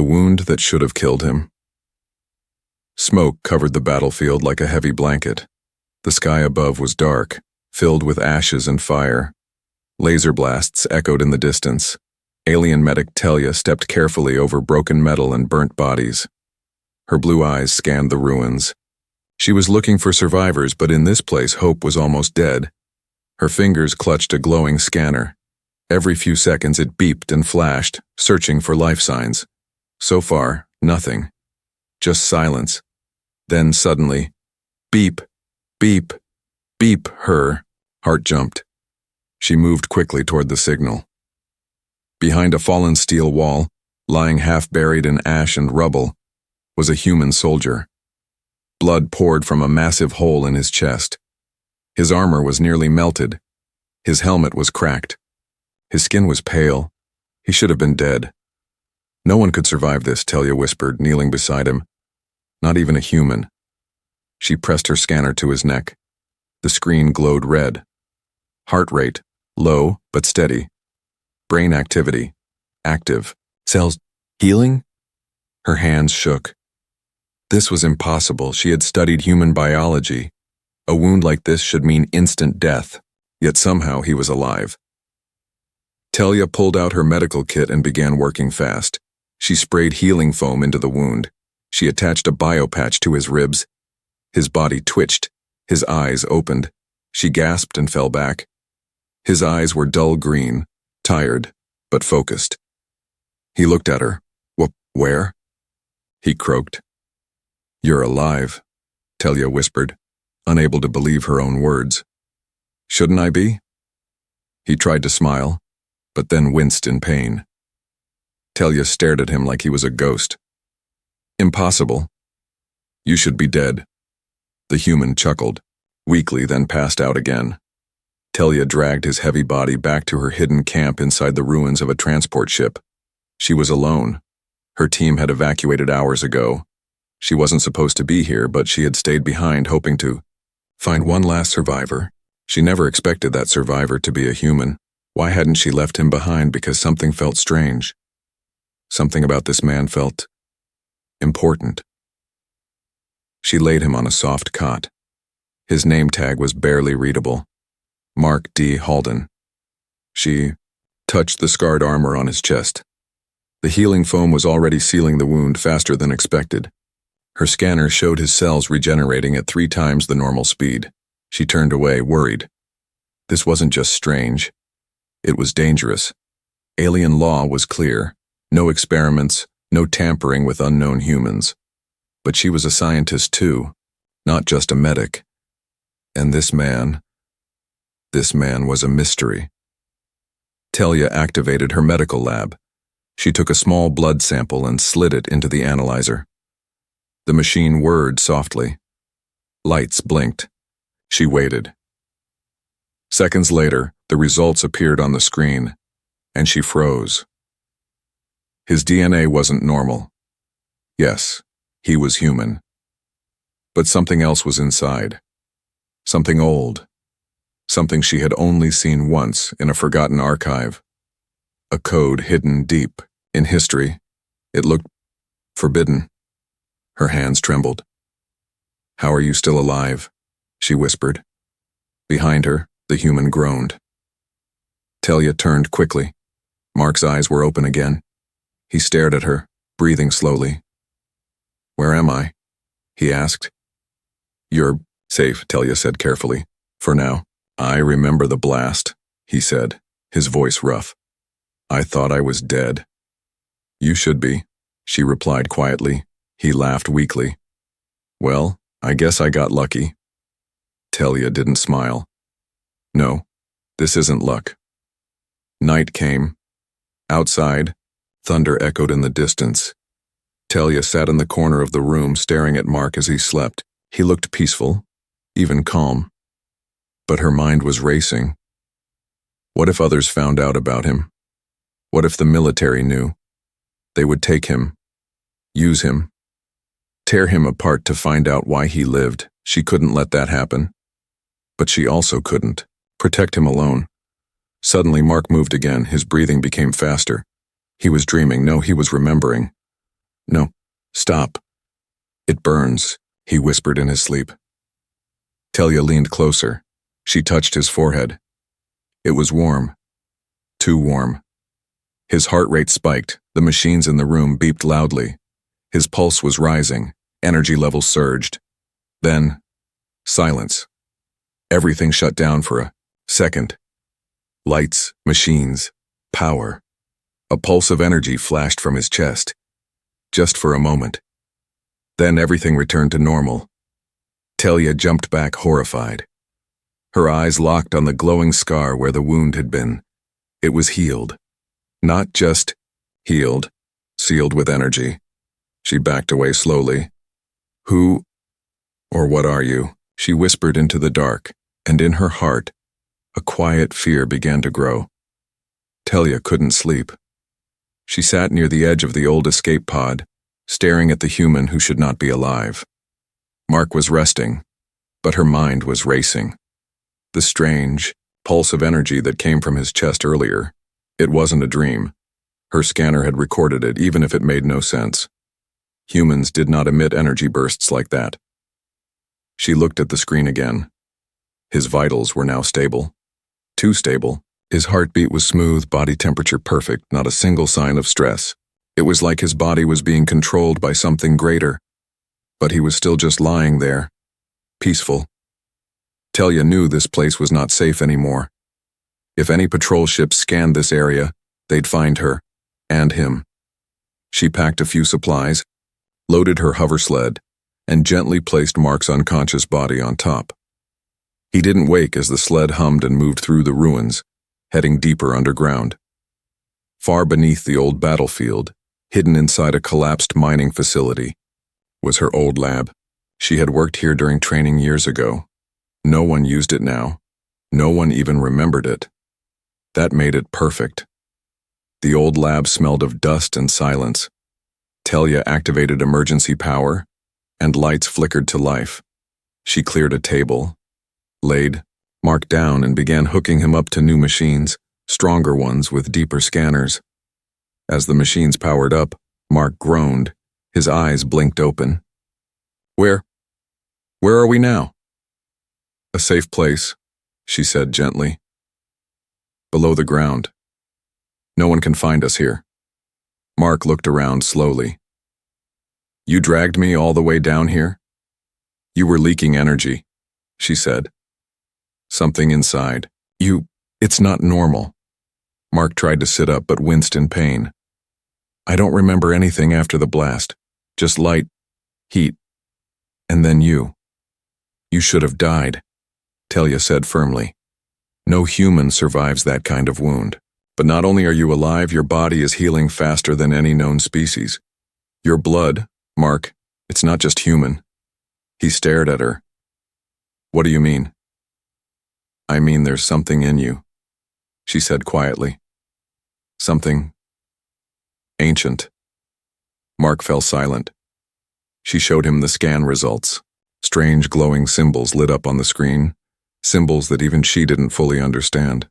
The wound that should have killed him. Smoke covered the battlefield like a heavy blanket. The sky above was dark, filled with ashes and fire. Laser blasts echoed in the distance. Alien medic Telia stepped carefully over broken metal and burnt bodies. Her blue eyes scanned the ruins. She was looking for survivors, but in this place hope was almost dead. Her fingers clutched a glowing scanner. Every few seconds it beeped and flashed, searching for life signs. So far, nothing. Just silence. Then suddenly, beep, beep, beep. Her heart jumped. She moved quickly toward the signal. Behind a fallen steel wall, lying half buried in ash and rubble, was a human soldier. Blood poured from a massive hole in his chest. His armor was nearly melted. His helmet was cracked. His skin was pale. He should have been dead. No one could survive this, Telia whispered, kneeling beside him. Not even a human. She pressed her scanner to his neck. The screen glowed red. Heart rate, low but steady. Brain activity, active. Cells, healing? Her hands shook. This was impossible. She had studied human biology. A wound like this should mean instant death, yet somehow he was alive. Telia pulled out her medical kit and began working fast. She sprayed healing foam into the wound. She attached a biopatch to his ribs. His body twitched. His eyes opened. She gasped and fell back. His eyes were dull green, tired, but focused. He looked at her. Where? He croaked. You're alive, Telia whispered, unable to believe her own words. Shouldn't I be? He tried to smile, but then winced in pain. Telia stared at him like he was a ghost. Impossible. You should be dead. The human chuckled, weakly, then passed out again. Telia dragged his heavy body back to her hidden camp inside the ruins of a transport ship. She was alone. Her team had evacuated hours ago. She wasn't supposed to be here, but she had stayed behind, hoping to find one last survivor. She never expected that survivor to be a human. Why hadn't she left him behind? Because something felt strange. Something about this man felt important. She laid him on a soft cot. His name tag was barely readable. Mark D. Halden. She touched the scarred armor on his chest. The healing foam was already sealing the wound faster than expected. Her scanner showed his cells regenerating at 3 times the normal speed. She turned away, worried. This wasn't just strange. It was dangerous. Alien law was clear. No experiments, no tampering with unknown humans. But she was a scientist too, not just a medic. And this man was a mystery. Telia activated her medical lab. She took a small blood sample and slid it into the analyzer. The machine whirred softly. Lights blinked. She waited. Seconds later, the results appeared on the screen, and she froze. His DNA wasn't normal. Yes, he was human. But something else was inside. Something old. Something she had only seen once in a forgotten archive. A code hidden deep in history. It looked forbidden. Her hands trembled. How are you still alive? She whispered. Behind her, the human groaned. Telia turned quickly. Mark's eyes were open again. He stared at her, breathing slowly. Where am I? He asked. You're safe, Telia said carefully. For now. I remember the blast, he said, his voice rough. I thought I was dead. You should be, she replied quietly. He laughed weakly. Well, I guess I got lucky. Telia didn't smile. No, this isn't luck. Night came. Outside, thunder echoed in the distance. Telia sat in the corner of the room staring at Mark as he slept. He looked peaceful, even calm. But her mind was racing. What if others found out about him? What if the military knew? They would take him, use him, tear him apart to find out why he lived. She couldn't let that happen. But she also couldn't protect him alone. Suddenly, Mark moved again. His breathing became faster. He was dreaming. No, he was remembering. No, stop. It burns, he whispered in his sleep. Talia leaned closer. She touched his forehead. It was warm. Too warm. His heart rate spiked, the machines in the room beeped loudly. His pulse was rising, energy levels surged. Then, silence. Everything shut down for a second. Lights, machines, power. A pulse of energy flashed from his chest. Just for a moment. Then everything returned to normal. Talia jumped back horrified. Her eyes locked on the glowing scar where the wound had been. It was healed. Not just healed, sealed with energy. She backed away slowly. Who or what are you? She whispered into the dark, and in her heart, a quiet fear began to grow. Talia couldn't sleep. She sat near the edge of the old escape pod, staring at the human who should not be alive. Mark was resting, but her mind was racing. The strange pulse of energy that came from his chest earlier, it wasn't a dream. Her scanner had recorded it, even if it made no sense. Humans did not emit energy bursts like that. She looked at the screen again. His vitals were now stable. Too stable. His heartbeat was smooth, body temperature perfect, not a single sign of stress. It was like his body was being controlled by something greater. But he was still just lying there, peaceful. Talia knew this place was not safe anymore. If any patrol ships scanned this area, they'd find her, and him. She packed a few supplies, loaded her hover sled, and gently placed Mark's unconscious body on top. He didn't wake as the sled hummed and moved through the ruins, heading deeper underground. Far beneath the old battlefield, hidden inside a collapsed mining facility, was her old lab. She had worked here during training years ago. No one used it now. No one even remembered it. That made it perfect. The old lab smelled of dust and silence. Talia activated emergency power, and lights flickered to life. She cleared a table, laid Mark down, and began hooking him up to new machines, stronger ones with deeper scanners. As the machines powered up, Mark groaned. His eyes blinked open. Where are we now? A safe place, she said gently. Below the ground. No one can find us here. Mark looked around slowly. You dragged me all the way down here? You were leaking energy, she said. Something inside. It's not normal. Mark tried to sit up but winced in pain. I don't remember anything after the blast. Just light, heat, and then you. You should have died, Talia said firmly. No human survives that kind of wound. But not only are you alive, your body is healing faster than any known species. Your blood, Mark, it's not just human. He stared at her. What do you mean? I mean there's something in you, she said quietly. Something ancient. Mark fell silent. She showed him the scan results. Strange glowing symbols lit up on the screen, symbols that even she didn't fully understand.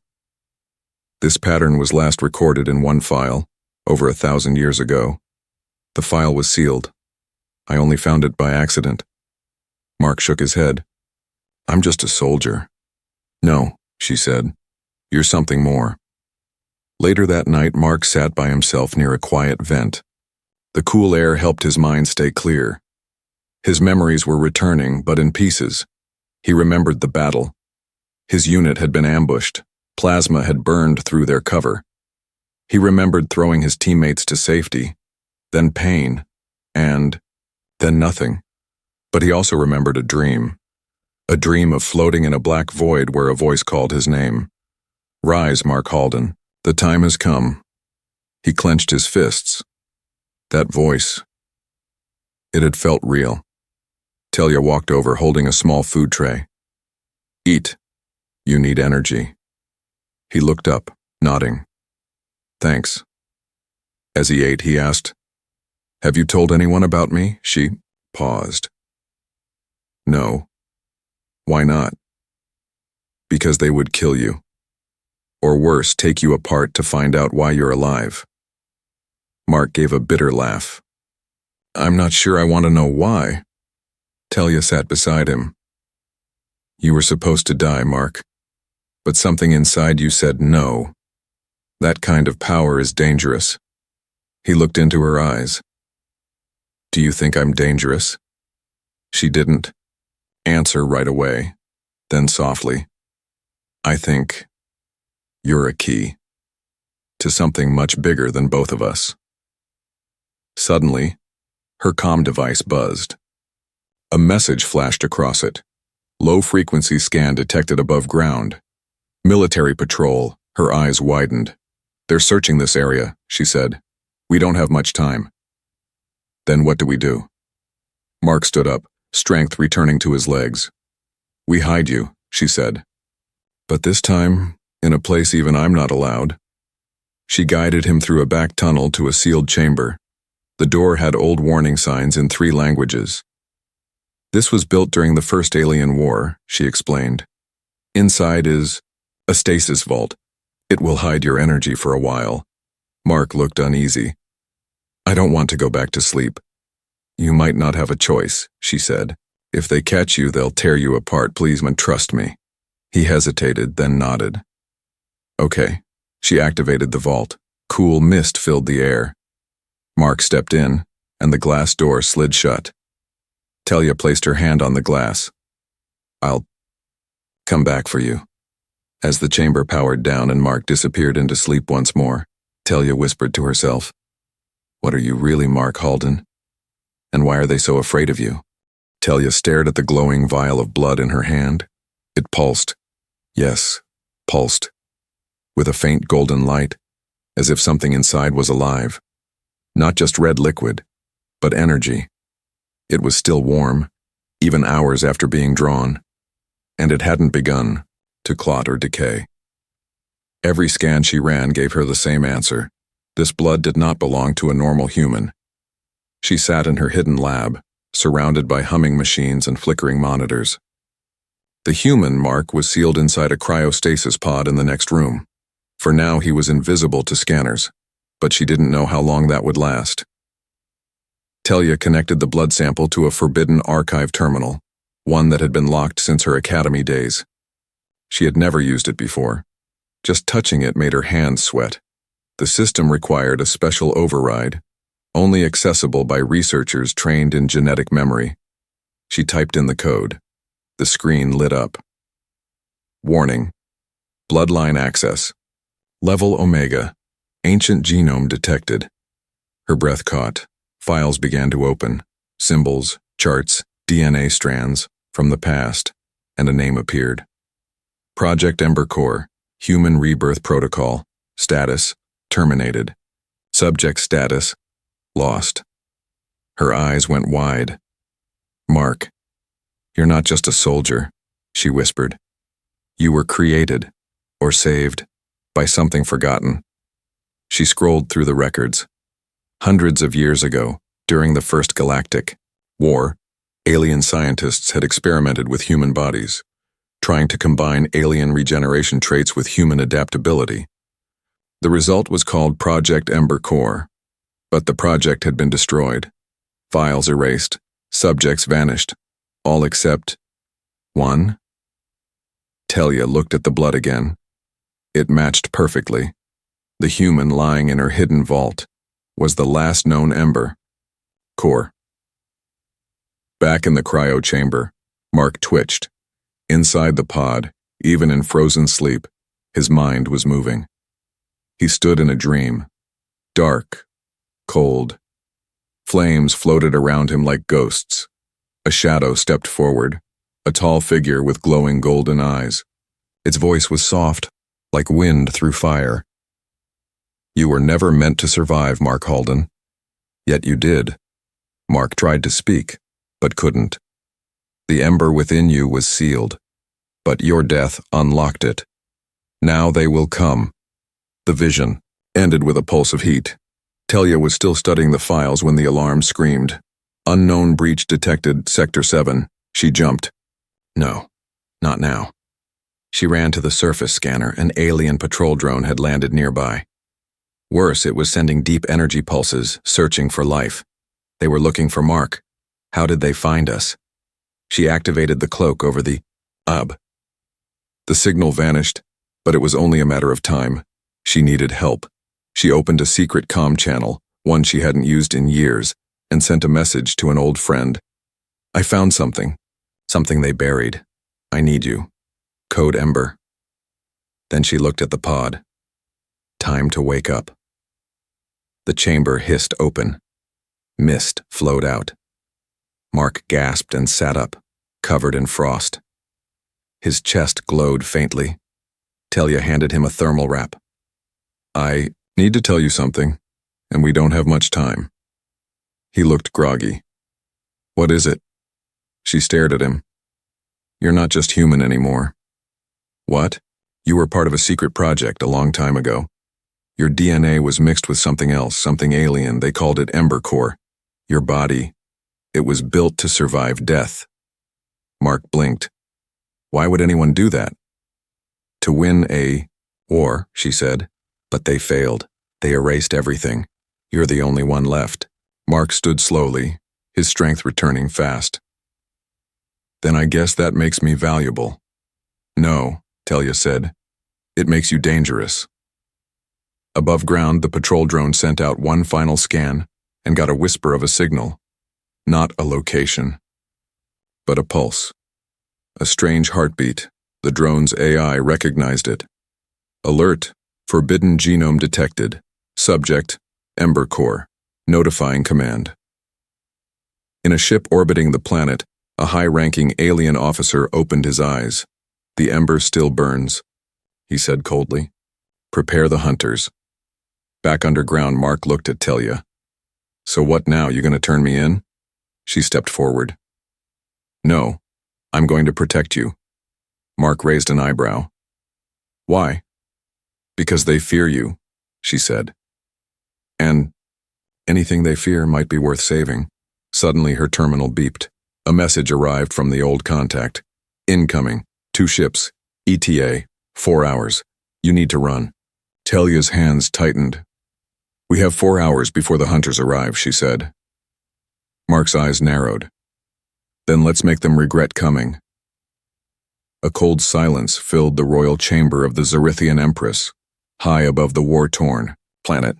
This pattern was last recorded in one file, over 1,000 years ago. The file was sealed. I only found it by accident. Mark shook his head. I'm just a soldier. No, she said. You're something more. Later that night, Mark sat by himself near a quiet vent. The cool air helped his mind stay clear. His memories were returning, but in pieces. He remembered the battle. His unit had been ambushed. Plasma had burned through their cover. He remembered throwing his teammates to safety, then pain, and then nothing. But he also remembered a dream of floating in a black void where a voice called his name. Rise, Mark Halden. The time has come. He clenched his fists. That voice. It had felt real. Talia walked over, holding a small food tray. Eat. You need energy. He looked up, nodding. Thanks. As he ate, he asked, Have you told anyone about me? She paused. No. Why not? Because they would kill you. Or worse, take you apart to find out why you're alive. Mark gave a bitter laugh. I'm not sure I want to know why. Talia sat beside him. You were supposed to die, Mark. But something inside you said no. That kind of power is dangerous. He looked into her eyes. Do you think I'm dangerous? She didn't answer right away, then softly. I think you're a key to something much bigger than both of us. Suddenly, her comm device buzzed. A message flashed across it. Low-frequency scan detected above ground. Military patrol. Her eyes widened. They're searching this area, she said. We don't have much time. Then what do we do? Mark stood up, strength returning to his legs. We hide you, she said. But this time, in a place even I'm not allowed. She guided him through a back tunnel to a sealed chamber. The door had old warning signs in 3 languages. This was built during the First Alien War, she explained. Inside is a stasis vault. It will hide your energy for a while. Mark looked uneasy. I don't want to go back to sleep. You might not have a choice, she said. If they catch you, they'll tear you apart. Please, man, trust me. He hesitated, then nodded. Okay. She activated the vault. Cool mist filled the air. Mark stepped in, and the glass door slid shut. Talia placed her hand on the glass. I'll come back for you. As the chamber powered down and Mark disappeared into sleep once more, Talia whispered to herself, What are you really, Mark Halden? And why are they so afraid of you? Talia stared at the glowing vial of blood in her hand. It pulsed. Yes, pulsed. With a faint golden light, as if something inside was alive. Not just red liquid, but energy. It was still warm, even hours after being drawn, and it hadn't begun to clot or decay. Every scan she ran gave her the same answer. This blood did not belong to a normal human. She sat in her hidden lab, surrounded by humming machines and flickering monitors. The human, Mark, was sealed inside a cryostasis pod in the next room. For now, he was invisible to scanners, but she didn't know how long that would last. Talia connected the blood sample to a forbidden archive terminal, one that had been locked since her academy days. She had never used it before. Just touching it made her hands sweat. The system required a special override, only accessible by researchers trained in genetic memory. She typed in the code. The screen lit up. Warning. Bloodline access. Level Omega. Ancient genome detected. Her breath caught. Files began to open. Symbols, charts, DNA strands from the past, and a name appeared. Project Ember Core. Human Rebirth Protocol. Status. Terminated. Subject status. Lost. Her eyes went wide. Mark, you're not just a soldier, she whispered. You were created, or saved, by something forgotten. She scrolled through the records. Hundreds of years ago, during the First Galactic War, alien scientists had experimented with human bodies, trying to combine alien regeneration traits with human adaptability. The result was called Project Ember Core, but the project had been destroyed. Files erased, subjects vanished, all except one. Talia looked at the blood again. It matched perfectly. The human lying in her hidden vault was the last known Ember Core. Back in the cryo chamber, Mark twitched. Inside the pod, even in frozen sleep, his mind was moving. He stood in a dream. Dark, cold. Flames floated around him like ghosts. A shadow stepped forward, a tall figure with glowing golden eyes. Its voice was soft, like wind through fire. You were never meant to survive, Mark Halden. Yet you did. Mark tried to speak, but couldn't. The ember within you was sealed, but your death unlocked it. Now they will come. The vision ended with a pulse of heat. Talia was still studying the files when the alarm screamed. Unknown breach detected, Sector 7. She jumped. No, not now. She ran to the surface scanner. An alien patrol drone had landed nearby. Worse, it was sending deep energy pulses, searching for life. They were looking for Mark. How did they find us? She activated the cloak over the UB. The signal vanished, but it was only a matter of time. She needed help. She opened a secret comm channel, one she hadn't used in years, and sent a message to an old friend. I found something. Something they buried. I need you. Code Ember. Then she looked at the pod. Time to wake up. The chamber hissed open. Mist flowed out. Mark gasped and sat up, covered in frost. His chest glowed faintly. Talia handed him a thermal wrap. I need to tell you something, and we don't have much time. He looked groggy. What is it? She stared at him. You're not just human anymore. What? You were part of a secret project a long time ago. Your DNA was mixed with something else, something alien. They called it Ember Core. Your body, it was built to survive death. Mark blinked. Why would anyone do that? To win a war, she said. But they failed. They erased everything. You're the only one left. Mark stood slowly, his strength returning fast. Then I guess that makes me valuable. No, Talia said. It makes you dangerous. Above ground, the patrol drone sent out one final scan and got a whisper of a signal. Not a location, but a pulse. A strange heartbeat. The drone's AI recognized it. Alert. Forbidden genome detected. Subject, Ember Core. Notifying command. In a ship orbiting the planet, a high-ranking alien officer opened his eyes. The ember still burns, he said coldly. Prepare the hunters. Back underground, Mark looked at Talia. So what now, you gonna turn me in? She stepped forward. No, I'm going to protect you. Mark raised an eyebrow. Why? Because they fear you, she said. And anything they fear might be worth saving. Suddenly her terminal beeped. A message arrived from the old contact. Incoming. 2 ships. ETA. 4 hours. You need to run. Talia's hands tightened. We have 4 hours before the hunters arrive, she said. Mark's eyes narrowed. Then let's make them regret coming. A cold silence filled the royal chamber of the Zerithian Empress, high above the war-torn planet.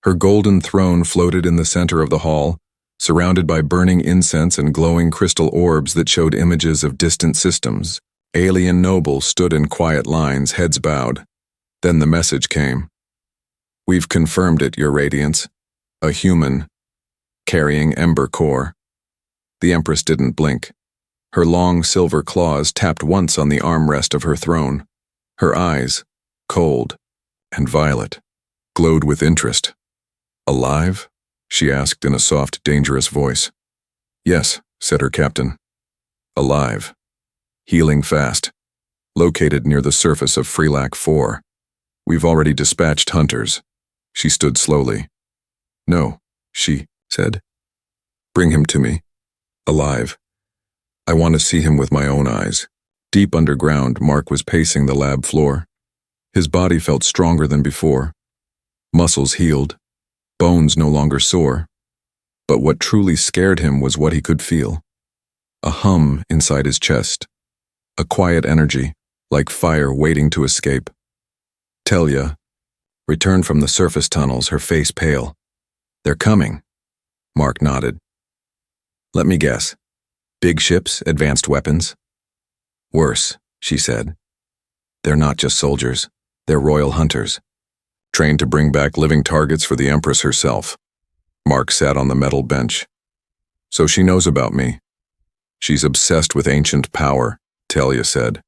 Her golden throne floated in the center of the hall, surrounded by burning incense and glowing crystal orbs that showed images of distant systems. Alien nobles stood in quiet lines, heads bowed. Then the message came. We've confirmed it, Your Radiance. A human, carrying Ember Core. The Empress didn't blink. Her long silver claws tapped once on the armrest of her throne. Her eyes, cold and violet, glowed with interest. Alive? She asked in a soft, dangerous voice. Yes, said her captain. Alive. Healing fast. Located near the surface of Freelac 4. We've already dispatched hunters. She stood slowly. No, she said. Bring him to me. Alive. I want to see him with my own eyes. Deep underground, Mark was pacing the lab floor. His body felt stronger than before. Muscles healed. Bones no longer sore. But what truly scared him was what he could feel. A hum inside his chest. A quiet energy, like fire waiting to escape. Talia returned from the surface tunnels, her face pale. They're coming. Mark nodded. Let me guess. Big ships, advanced weapons? Worse, she said. They're not just soldiers. They're royal hunters. Trained to bring back living targets for the Empress herself. Mark sat on the metal bench. So she knows about me. She's obsessed with ancient power, Talia said.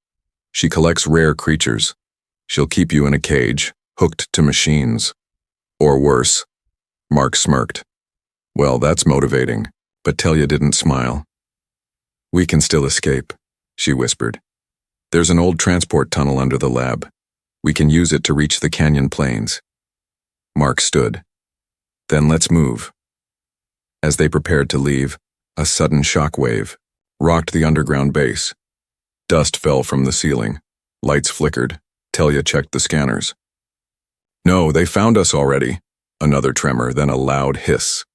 She collects rare creatures. She'll keep you in a cage, hooked to machines. Or worse. Mark smirked. Well, that's motivating, but Talia didn't smile. We can still escape, she whispered. There's an old transport tunnel under the lab. We can use it to reach the canyon plains. Mark stood. Then let's move. As they prepared to leave, a sudden shockwave rocked the underground base. Dust fell from the ceiling. Lights flickered. Talia checked the scanners. No, they found us already. Another tremor, then a loud hiss.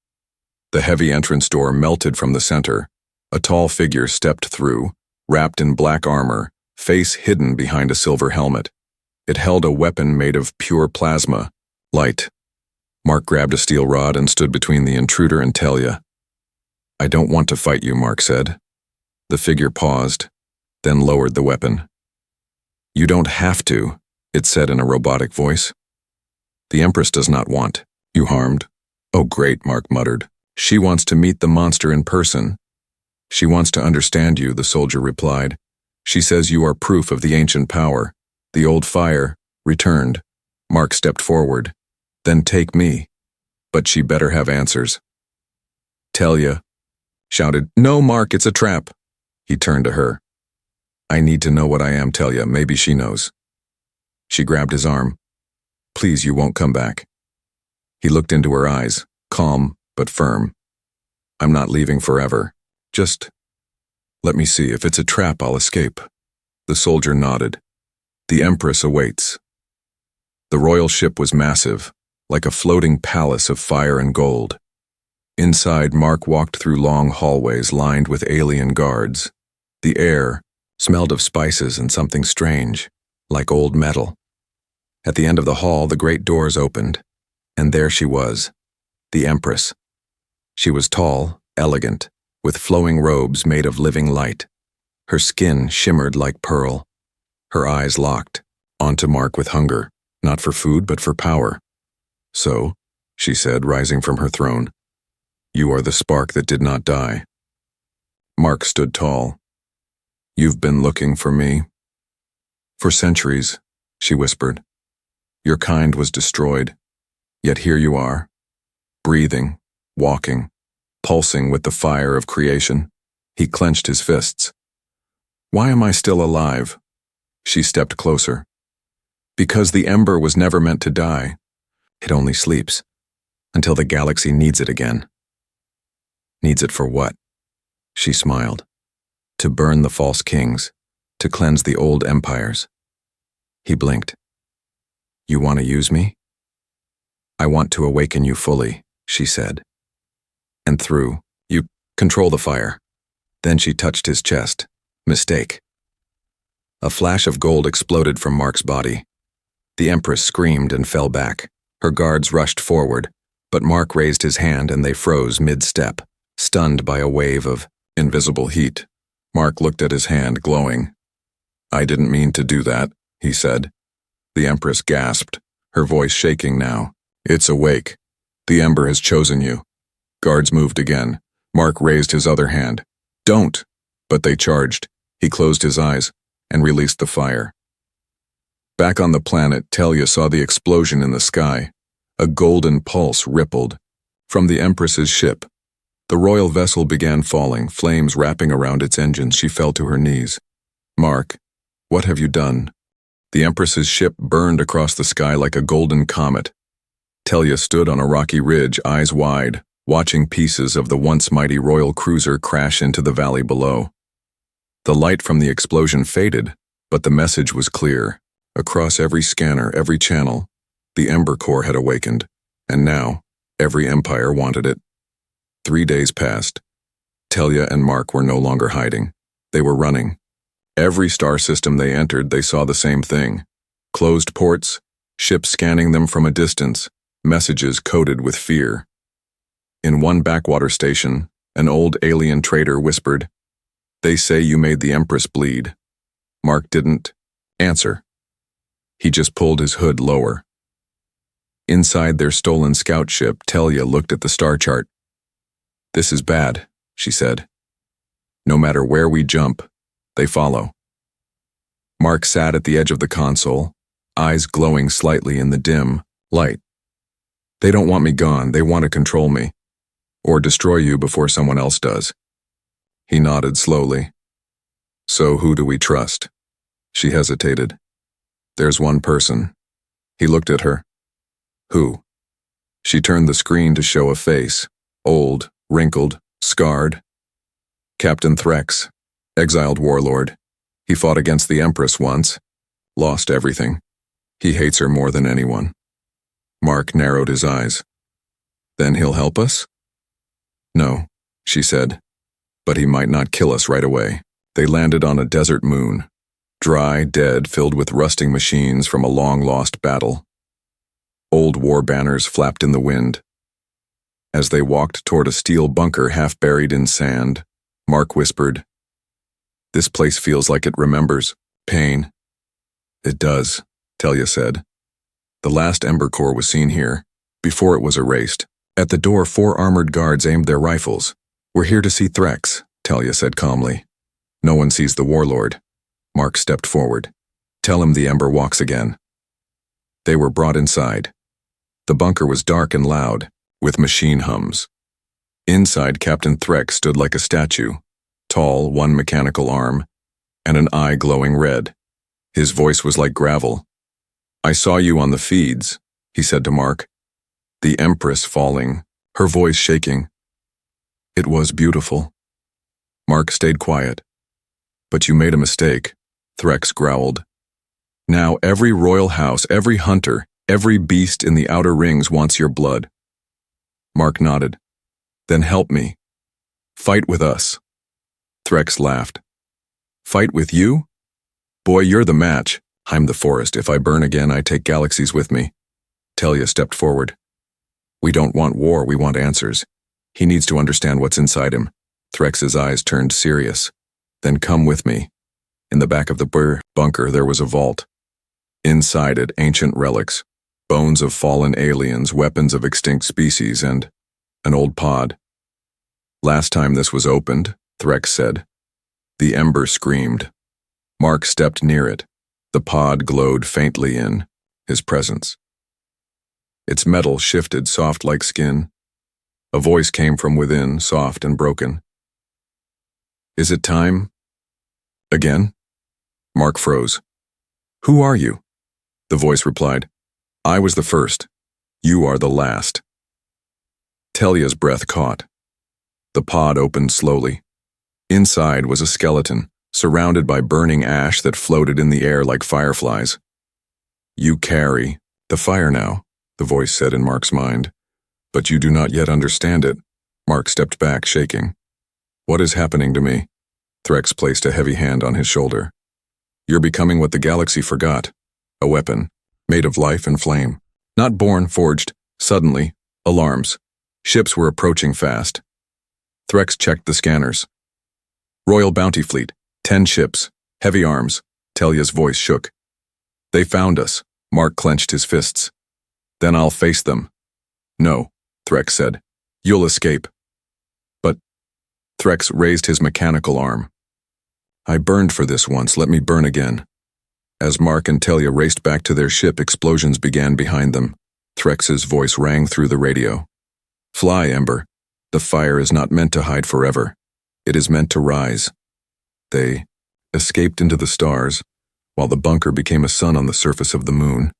The heavy entrance door melted from the center. A tall figure stepped through, wrapped in black armor, face hidden behind a silver helmet. It held a weapon made of pure plasma, light. Mark grabbed a steel rod and stood between the intruder and Talia. "I don't want to fight you," Mark said. The figure paused, then lowered the weapon. "You don't have to," it said in a robotic voice. "The Empress does not want you harmed." "Oh, great," Mark muttered. "She wants to meet the monster in person." "She wants to understand you," the soldier replied. "She says you are proof of the ancient power. The old fire returned." Mark stepped forward. "Then take me. But she better have answers." Talia shouted, "No, Mark, it's a trap." He turned to her. "I need to know what I am, Talia. Maybe she knows." She grabbed his arm. "Please, you won't come back." He looked into her eyes, calm but firm. "I'm not leaving forever. Just let me see. If it's a trap, I'll escape." The soldier nodded. "The Empress awaits." The royal ship was massive, like a floating palace of fire and gold. Inside, Mark walked through long hallways lined with alien guards. The air smelled of spices and something strange, like old metal. At the end of the hall, the great doors opened, and there she was, the Empress. She was tall, elegant, with flowing robes made of living light. Her skin shimmered like pearl. Her eyes locked onto Mark with hunger, not for food but for power. "So," she said, rising from her throne, "you are the spark that did not die." Mark stood tall. "You've been looking for me?" "For centuries," she whispered. "Your kind was destroyed. Yet here you are, breathing, walking, pulsing with the fire of creation." He clenched his fists. "Why am I still alive?" She stepped closer. "Because the ember was never meant to die. It only sleeps, until the galaxy needs it again." "Needs it for what?" She smiled. "To burn the false kings, to cleanse the old empires." He blinked. "You want to use me?" "I want to awaken you fully," she said. "And through you, control the fire." Then she touched his chest. "Mistake." A flash of gold exploded from Mark's body. The Empress screamed and fell back. Her guards rushed forward, but Mark raised his hand and they froze mid-step, stunned by a wave of invisible heat. Mark looked at his hand, glowing. "I didn't mean to do that," he said. The Empress gasped, her voice shaking now. "It's awake. The ember has chosen you." Guards moved again. Mark raised his other hand. "Don't!" But they charged. He closed his eyes and released the fire. Back on the planet, Talia saw the explosion in the sky. A golden pulse rippled from the Empress's ship. The royal vessel began falling, flames wrapping around its engines. She fell to her knees. "Mark, what have you done?" The Empress's ship burned across the sky like a golden comet. Talia stood on a rocky ridge, eyes wide, watching pieces of the once mighty royal cruiser crash into the valley below. The light from the explosion faded, but the message was clear. Across every scanner, every channel, the Ember Core had awakened, and now every empire wanted it. 3 days passed. Talia and Mark were no longer hiding. They were running. Every star system they entered, they saw the same thing. Closed ports, ships scanning them from a distance, messages coded with fear. In one backwater station, an old alien trader whispered, "They say you made the Empress bleed." Mark didn't answer. He just pulled his hood lower. Inside their stolen scout ship, Talia looked at the star chart. "This is bad," she said. "No matter where we jump, they follow." Mark sat at the edge of the console, eyes glowing slightly in the dim light. "They don't want me gone. They want to control me. Or destroy you before someone else does." He nodded slowly. "So who do we trust?" She hesitated. "There's one person." He looked at her. "Who?" She turned the screen to show a face, old, wrinkled, scarred. "Captain Threx, exiled warlord. He fought against the Empress once. Lost everything. He hates her more than anyone." Mark narrowed his eyes. "Then he'll help us?" No, she said, but he might not kill us right away. They landed on a desert moon, dry, dead, filled with rusting machines from a long-lost battle. Old war banners flapped in the wind. As they walked toward a steel bunker half buried in sand, Mark whispered, "This place feels like it remembers pain." "It does," Talia said. "The last Ember Corps was seen here, before it was erased." At the door, 4 armored guards aimed their rifles. "We're here to see Threx," Talia said calmly. "No one sees the warlord." Mark stepped forward. "Tell him the Ember walks again." They were brought inside. The bunker was dark and loud, with machine hums. Inside, Captain Threx stood like a statue, tall, one mechanical arm, and an eye glowing red. His voice was like gravel. "I saw you on the feeds," he said to Mark. "The Empress falling, her voice shaking. It was beautiful." Mark stayed quiet. "But you made a mistake," Threx growled. "Now every royal house, every hunter, every beast in the outer rings wants your blood." Mark nodded. "Then help me. Fight with us." Threx laughed. "Fight with you? Boy, you're the match. I'm the forest. If I burn again, I take galaxies with me." Talia stepped forward. "We don't want war, we want answers. He needs to understand what's inside him." Threx's eyes turned serious. "Then come with me." In the back of the bunker there was a vault. Inside it, ancient relics, bones of fallen aliens, weapons of extinct species, and an old pod. "Last time this was opened," Threx said. The Ember screamed. Mark stepped near it. The pod glowed faintly in his presence. Its metal shifted, soft like skin. A voice came from within, soft and broken. "Is it time? Again?" Mark froze. "Who are you?" The voice replied. "I was the first. You are the last." Talia's breath caught. The pod opened slowly. Inside was a skeleton, surrounded by burning ash that floated in the air like fireflies. "You carry the fire now," the voice said in Mark's mind. "But you do not yet understand it." Mark stepped back, shaking. "What is happening to me?" Threx placed a heavy hand on his shoulder. "You're becoming what the galaxy forgot. A weapon, made of life and flame. Not born, forged. Suddenly, alarms. Ships were approaching fast." Threx checked the scanners. "Royal Bounty Fleet, 10 ships, heavy arms." Talia's voice shook. "They found us." Mark clenched his fists. "Then I'll face them." "No," Threx said. "You'll escape." "But..." Threx raised his mechanical arm. "I burned for this once, let me burn again." As Mark and Talia raced back to their ship, explosions began behind them. Threx's voice rang through the radio. "Fly, Ember. The fire is not meant to hide forever. It is meant to rise." They escaped into the stars, while the bunker became a sun on the surface of the moon.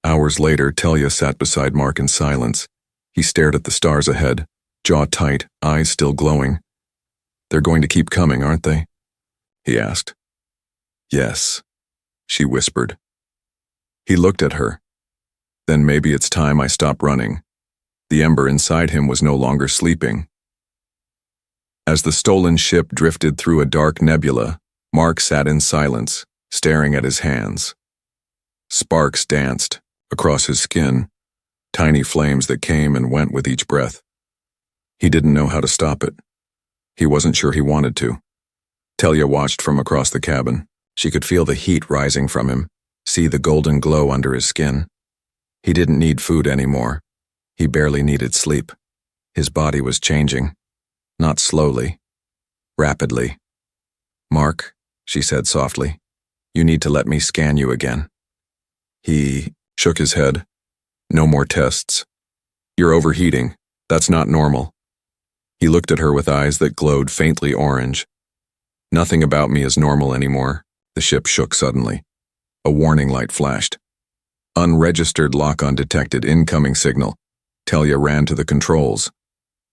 Hours later, Talia sat beside Mark in silence. He stared at the stars ahead, jaw tight, eyes still glowing. "They're going to keep coming, aren't they?" he asked. "Yes," she whispered. He looked at her. "Then maybe it's time I stop running." The Ember inside him was no longer sleeping. As the stolen ship drifted through a dark nebula, Mark sat in silence, staring at his hands. Sparks danced across his skin, tiny flames that came and went with each breath. He didn't know how to stop it. He wasn't sure he wanted to. Talia watched from across the cabin. She could feel the heat rising from him, see the golden glow under his skin. He didn't need food anymore. He barely needed sleep. His body was changing. Not slowly. Rapidly. "Mark," she said softly, "you need to let me scan you again." He shook his head. "No more tests. You're overheating. That's not normal." He looked at her with eyes that glowed faintly orange. "Nothing about me is normal anymore." The ship shook suddenly. A warning light flashed. "Unregistered lock-on detected, incoming signal." Talia ran to the controls.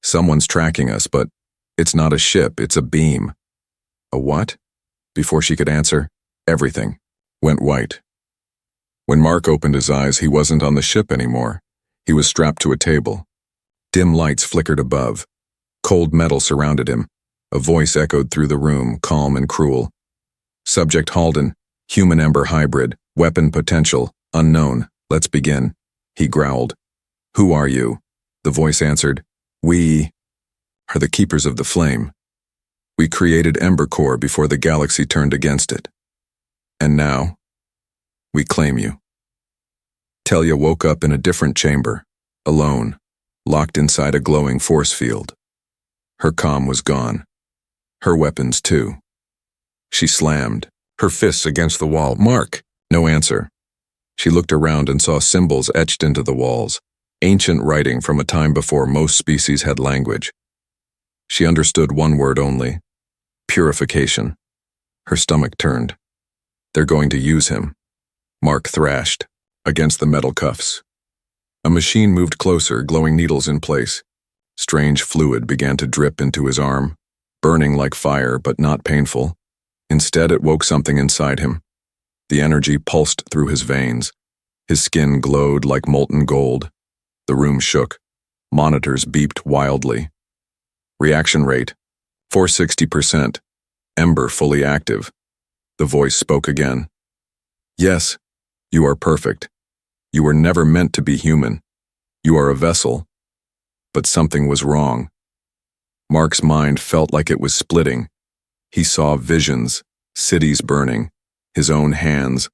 "Someone's tracking us, but it's not a ship, it's a beam." "A what?" Before she could answer, everything went white. When Mark opened his eyes, he wasn't on the ship anymore. He was strapped to a table. Dim lights flickered above. Cold metal surrounded him. A voice echoed through the room, calm and cruel. Subject Halden, human ember hybrid, weapon potential, unknown. Let's begin. He growled. Who are you? The voice answered. We are the keepers of the flame. We created Ember Core before the galaxy turned against it. And now, we claim you. Talia woke up in a different chamber, alone, locked inside a glowing force field. Her calm was gone. Her weapons, too. She slammed, her fists against the wall. Mark! No answer. She looked around and saw symbols etched into the walls, ancient writing from a time before most species had language. She understood one word only: purification. Her stomach turned. They're going to use him. Mark thrashed against the metal cuffs. A machine moved closer, glowing needles in place. Strange fluid began to drip into his arm, burning like fire but not painful. Instead, it woke something inside him. The energy pulsed through his veins. His skin glowed like molten gold. The room shook. Monitors beeped wildly. Reaction rate, 460%. Ember fully active. The voice spoke again. Yes, you are perfect. You were never meant to be human. You are a vessel. But something was wrong. Mark's mind felt like it was splitting. He saw visions, cities burning, his own hands,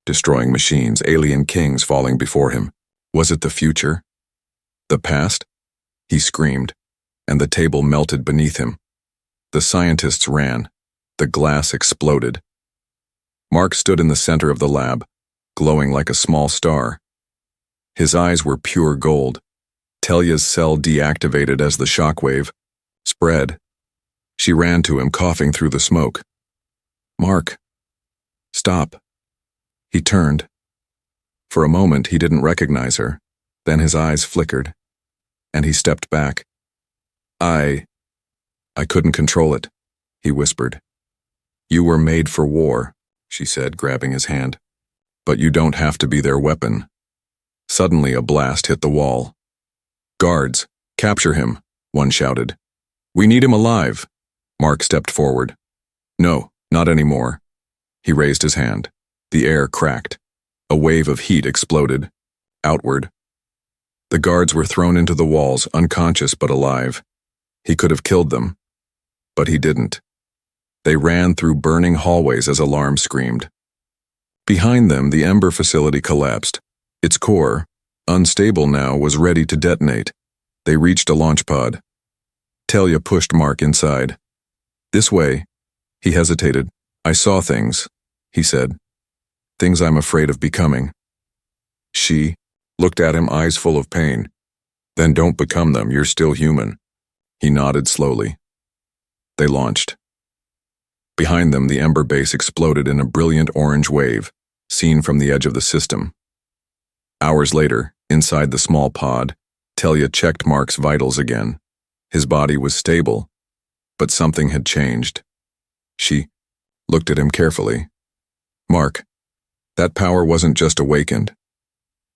destroying machines, alien kings falling before him. Was it the future? The past? He screamed, and the table melted beneath him. The scientists ran. The glass exploded. Mark stood in the center of the lab, glowing like a small star. His eyes were pure gold. Talia's cell deactivated as the shockwave spread. She ran to him, coughing through the smoke. Mark, stop. He turned. For a moment, he didn't recognize her. Then his eyes flickered, and he stepped back. I couldn't control it, he whispered. You were made for war, she said, grabbing his hand. But you don't have to be their weapon. Suddenly, a blast hit the wall. Guards, capture him, one shouted. We need him alive. Mark stepped forward. No, not anymore. He raised his hand. The air cracked. A wave of heat exploded. Outward. The guards were thrown into the walls, unconscious but alive. He could have killed them, but he didn't. They ran through burning hallways as alarms screamed. Behind them, the Ember facility collapsed. Its core, unstable now, was ready to detonate. They reached a launch pod. Talia pushed Mark inside. This way. He hesitated. I saw things, he said. Things I'm afraid of becoming. She looked at him, eyes full of pain. Then don't become them, you're still human. He nodded slowly. They launched. Behind them, the Ember base exploded in a brilliant orange wave, seen from the edge of the system. Hours later, inside the small pod, Talia checked Mark's vitals again. His body was stable, but something had changed. She looked at him carefully. Mark, that power wasn't just awakened.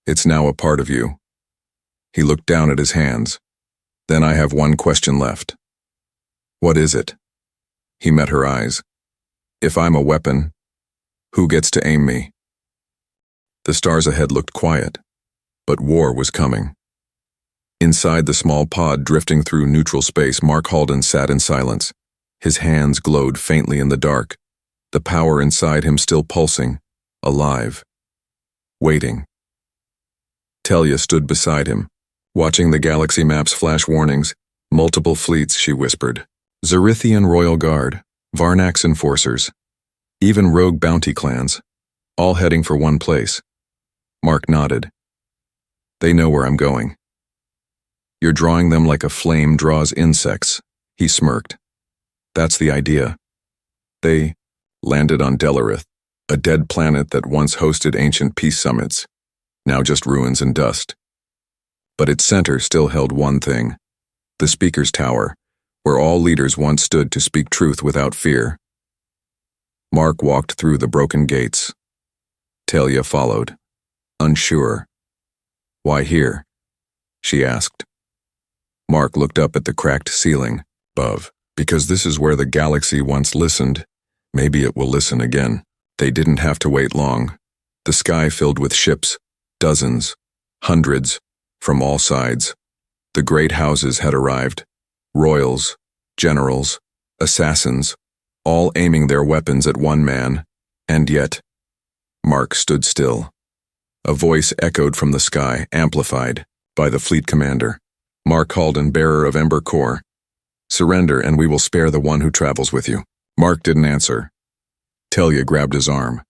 It's now a part of you. He looked down at his hands. Then I have one question left. What is it? He met her eyes. If I'm a weapon, who gets to aim me? The stars ahead looked quiet, but war was coming. Inside the small pod drifting through neutral space, Mark Halden sat in silence. His hands glowed faintly in the dark, the power inside him still pulsing, alive, waiting. Talia stood beside him, watching the galaxy maps flash warnings. Multiple fleets, she whispered. Zerithian Royal Guard, Varnax enforcers, even rogue bounty clans, all heading for one place. Mark nodded. They know where I'm going. You're drawing them like a flame draws insects, he smirked. That's the idea. They landed on Delarith, a dead planet that once hosted ancient peace summits, now just ruins and dust. But its center still held one thing, the Speaker's Tower, where all leaders once stood to speak truth without fear. Mark walked through the broken gates. Talia followed, unsure. Why here? She asked. Mark looked up at the cracked ceiling. above, because this is where the galaxy once listened. Maybe it will listen again. They didn't have to wait long. The sky filled with ships, dozens, hundreds, from all sides. The great houses had arrived. Royals, generals, assassins, all aiming their weapons at one man, and yet, Mark stood still. A voice echoed from the sky, amplified by the fleet commander. Mark Halden, bearer of Ember Core. Surrender and we will spare the one who travels with you. Mark didn't answer. Talia grabbed his arm.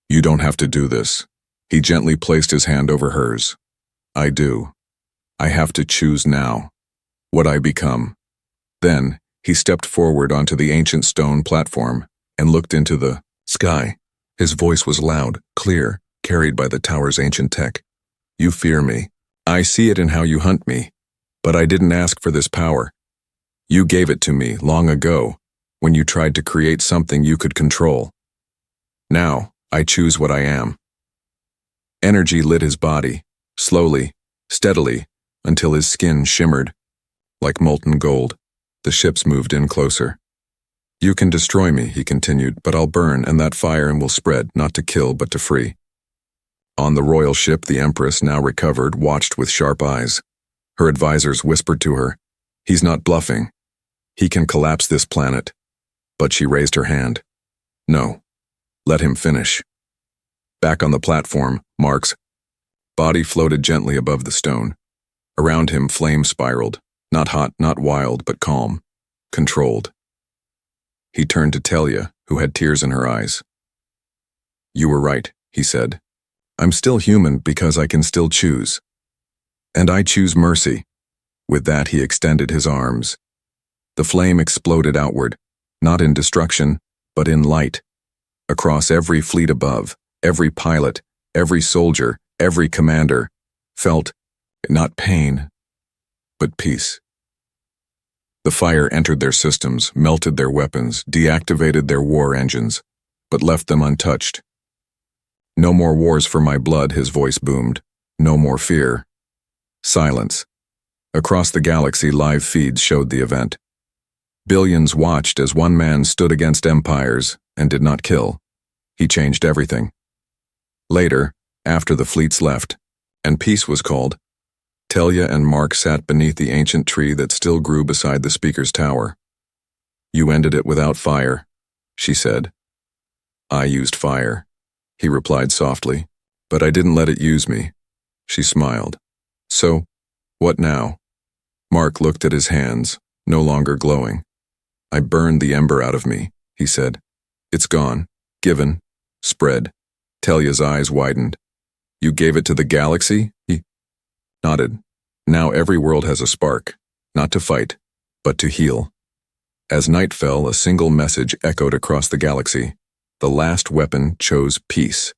You don't have to do this. He gently placed his hand over hers. I do. I have to choose now. What I become. Then, he stepped forward onto the ancient stone platform and looked into the sky. His voice was loud, clear, carried by the tower's ancient tech. You fear me. I see it in how you hunt me. But I didn't ask for this power. You gave it to me long ago, when you tried to create something you could control. Now, I choose what I am. Energy lit his body, slowly, steadily, until his skin shimmered. Like molten gold, the ships moved in closer. You can destroy me, he continued, but I'll burn, and that fire will spread, not to kill, but to free. On the royal ship, the Empress, now recovered, watched with sharp eyes. Her advisors whispered to her, he's not bluffing. He can collapse this planet. But she raised her hand. No. Let him finish. Back on the platform, Mark's body floated gently above the stone. Around him, flame spiraled. Not hot, not wild, but calm. Controlled. He turned to Talia, who had tears in her eyes. You were right, he said. I'm still human because I can still choose. And I choose mercy. With that, he extended his arms. The flame exploded outward, not in destruction, but in light. Across every fleet above, every pilot, every soldier, every commander, felt, not pain, but peace. The fire entered their systems, melted their weapons, deactivated their war engines, but left them untouched. No more wars for my blood, his voice boomed. No more fear. Silence. Across the galaxy, live feeds showed the event. Billions watched as one man stood against empires and did not kill. He changed everything. Later, after the fleets left, and peace was called, Talia and Mark sat beneath the ancient tree that still grew beside the speaker's tower. You ended it without fire, she said. I used fire, he replied softly, but I didn't let it use me. She smiled. So, what now? Mark looked at his hands, no longer glowing. I burned the ember out of me, he said. It's gone, given, spread. Talia's eyes widened. You gave it to the galaxy? He nodded. Now every world has a spark, not to fight, but to heal. As night fell, a single message echoed across the galaxy. The last weapon chose peace.